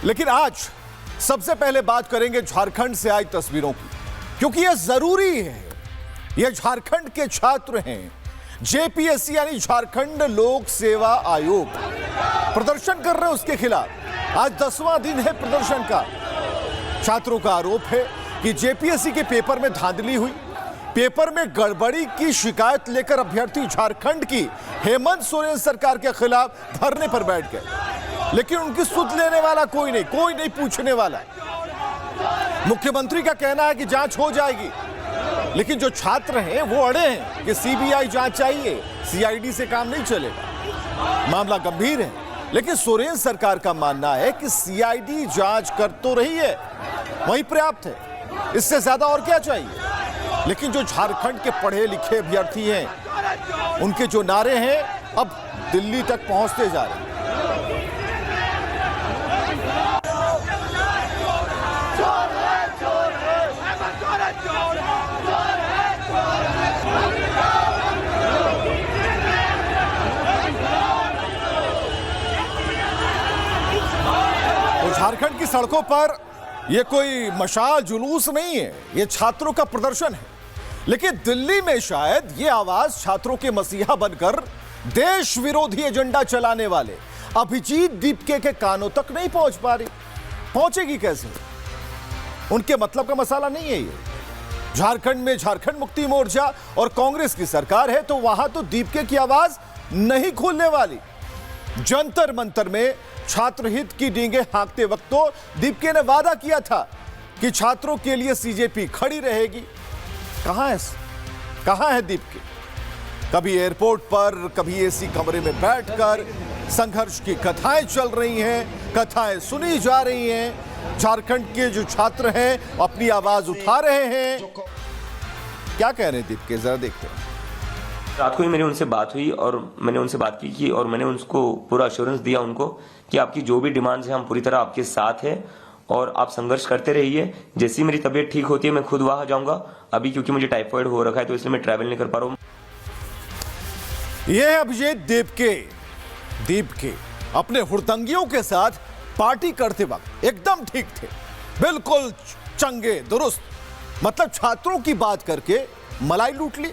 लेकिन आज सबसे पहले बात करेंगे झारखंड से आई तस्वीरों की, क्योंकि यह जरूरी है। यह झारखंड के छात्र हैं। जेपीएससी यानी झारखंड लोक सेवा आयोग प्रदर्शन कर रहे हैं उसके खिलाफ। आज 10वां दिन है प्रदर्शन का। छात्रों का आरोप है कि जेपीएससी के पेपर में धांधली हुई, पेपर में गड़बड़ी की शिकायत लेकर अभ्यर्थी झारखंड की हेमंत सोरेन सरकार के खिलाफ धरने पर बैठ गए, लेकिन उनकी सुध लेने वाला कोई नहीं पूछने वाला। मुख्यमंत्री का कहना है कि जांच हो जाएगी, लेकिन जो छात्र हैं वो अड़े हैं कि सीबीआई जांच चाहिए, सीआईडी से काम नहीं चलेगा। मामला गंभीर है, लेकिन सोरेन सरकार का मानना है कि सीआईडी जांच कर तो रही है, वही पर्याप्त है, इससे ज्यादा और क्या चाहिए। लेकिन जो झारखंड के पढ़े लिखे अभ्यर्थी हैं, उनके जो नारे हैं अब दिल्ली तक पहुंचते जा रहे हैं। झारखंड की सड़कों पर यह कोई मशाल जुलूस नहीं है, यह छात्रों का प्रदर्शन है। लेकिन दिल्ली में शायद यह आवाज छात्रों के मसीहा बनकर देश विरोधी एजेंडा चलाने वाले अभिजीत दीपके के कानों तक नहीं पहुंच पा रही। पहुंचेगी कैसे? उनके मतलब का मसाला नहीं है ये। झारखंड में झारखंड मुक्ति मोर्चा और कांग्रेस की सरकार है, तो वहां तो दीपके की आवाज नहीं खुलने वाली। जंतर मंतर में छात्र हित की डींगे हाँकते वक्त तो दीपके ने वादा किया था कि छात्रों के लिए सीजेपी खड़ी रहेगी। कहां है दीपके? कभी एयरपोर्ट पर, कभी एसी कमरे में बैठकर संघर्ष की कथाएं चल रही हैं, कथाएं सुनी जा रही हैं। झारखंड के जो छात्र हैं अपनी आवाज उठा रहे हैं। क्या कह रहे हैं दीपके, जरा देखते हैं। रात को ही मेरी उनसे बात हुई और मैंने उनसे बात की और मैंने उनको पूरा अश्योरेंस दिया उनको कि आपकी जो भी डिमांड्स हैं हम पूरी तरह आपके साथ हैं और आप संघर्ष करते रहिए। जैसी मेरी तबीयत ठीक होती है मैं खुद वहां जाऊंगा। अभी क्योंकि मुझे टाइफाइड हो रखा है तो इसलिए मैं ट्रैवल नहीं कर पा रहा हूं। यह है अभिजीत दीपके अपने हुड़दंगियों के साथ पार्टी करते वक्त एकदम ठीक थे, बिल्कुल चंगे दुरुस्त। मतलब छात्रों की बात करके मलाई लूट ली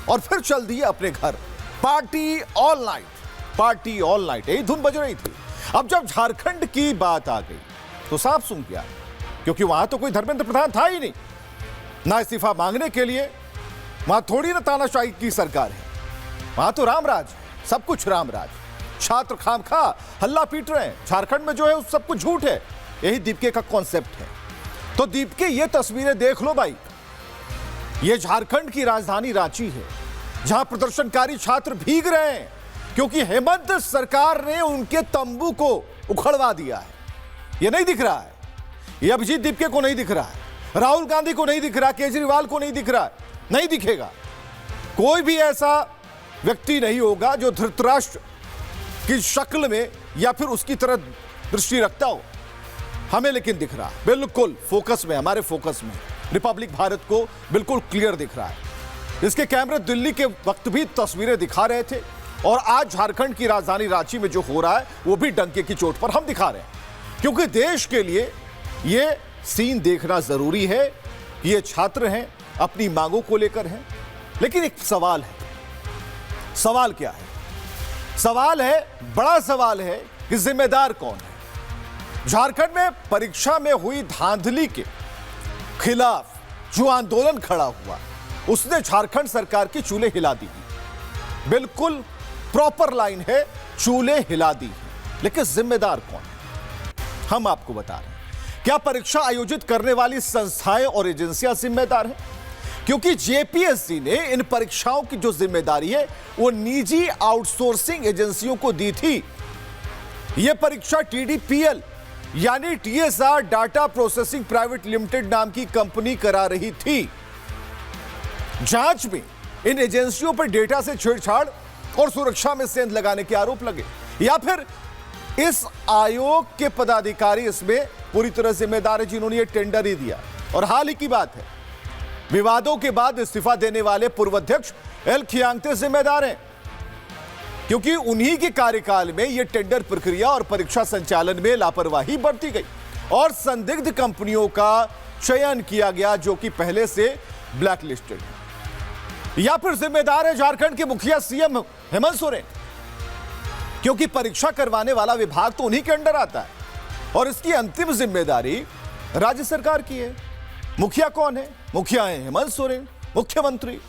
और फिर चल दिए अपने घर। पार्टी ऑल नाइट यही धुन बज रही थी। अब जब झारखंड की बात आ गई तो साफ सुन गया, क्योंकि वहां तो कोई धर्मेंद्र प्रधान था ही नहीं ना इस्तीफा मांगने के लिए। वहां थोड़ी ना तानाशाही की सरकार है, वहां तो रामराज, सब कुछ रामराज। छात्र खामखा हल्ला पीट रहे हैं। झारखंड में जो है सब कुछ झूठ है, यही दीपके का कॉन्सेप्ट है। तो दीपके ये तस्वीरें देख लो भाई, ये झारखंड की राजधानी रांची है, जहां प्रदर्शनकारी छात्र भीग रहे हैं क्योंकि हेमंत सरकार ने उनके तंबू को उखड़वा दिया है। यह नहीं दिख रहा है, यह अभिजीत दीपके को नहीं दिख रहा है, राहुल गांधी को नहीं दिख रहा, केजरीवाल को नहीं दिख रहा है, नहीं दिखेगा। कोई भी ऐसा व्यक्ति नहीं होगा जो धृतराष्ट्र की शक्ल में या फिर उसकी तरह दृष्टि रखता हो। हमें लेकिन दिख रहा है, बिल्कुल फोकस में, हमारे फोकस में रिपब्लिक भारत को बिल्कुल क्लियर दिख रहा है। इसके कैमरे दिल्ली के वक्त भी तस्वीरें दिखा रहे थे और आज झारखंड की राजधानी रांची में जो हो रहा है वो भी डंके की चोट पर हम दिखा रहे हैं, क्योंकि देश के लिए ये सीन देखना जरूरी है कि ये छात्र हैं, अपनी मांगों को लेकर हैं। लेकिन एक सवाल है, सवाल क्या है? सवाल है, बड़ा सवाल है कि जिम्मेदार कौन है? झारखंड में परीक्षा में हुई धांधली के खिलाफ जो आंदोलन खड़ा हुआ, उसने झारखंड सरकार की चूल्हे हिला दी। बिल्कुल प्रॉपर लाइन है, चूल्हे हिला दी। लेकिन जिम्मेदार कौन है? हम आपको बता रहे हैं। क्या परीक्षा आयोजित करने वाली संस्थाएं और एजेंसियां जिम्मेदार हैं? क्योंकि जेपीएससी ने इन परीक्षाओं की जो जिम्मेदारी है वो निजी आउटसोर्सिंग एजेंसियों को दी थी। यह परीक्षा टीडीपीएल यानी TSR data processing private limited नाम की कंपनी करा रही थी। जांच में इन एजेंसियों पर डेटा से छेड़छाड़ और सुरक्षा में सेंध लगाने के आरोप लगे, या फिर इस आयोग के पदाधिकारी इसमें पूरी तरह जिम्मेदार है जिन्होंने ये टेंडर ही दिया। और हाल ही की बात है, विवादों के बाद इस्तीफा देने वाले पूर्व अध्यक्ष एल खियांगते जिम्मेदार हैं। क्योंकि उन्हीं के कार्यकाल में यह टेंडर प्रक्रिया और परीक्षा संचालन में लापरवाही बरती गई और संदिग्ध कंपनियों का चयन किया गया जो कि पहले से ब्लैकलिस्टेड है। या फिर जिम्मेदार है झारखंड के मुखिया सीएम हेमंत सोरेन, क्योंकि परीक्षा करवाने वाला विभाग तो उन्हीं के अंडर आता है और इसकी अंतिम जिम्मेदारी राज्य सरकार की है। मुखिया कौन है? मुखिया है हेमंत सोरेन, मुख्यमंत्री।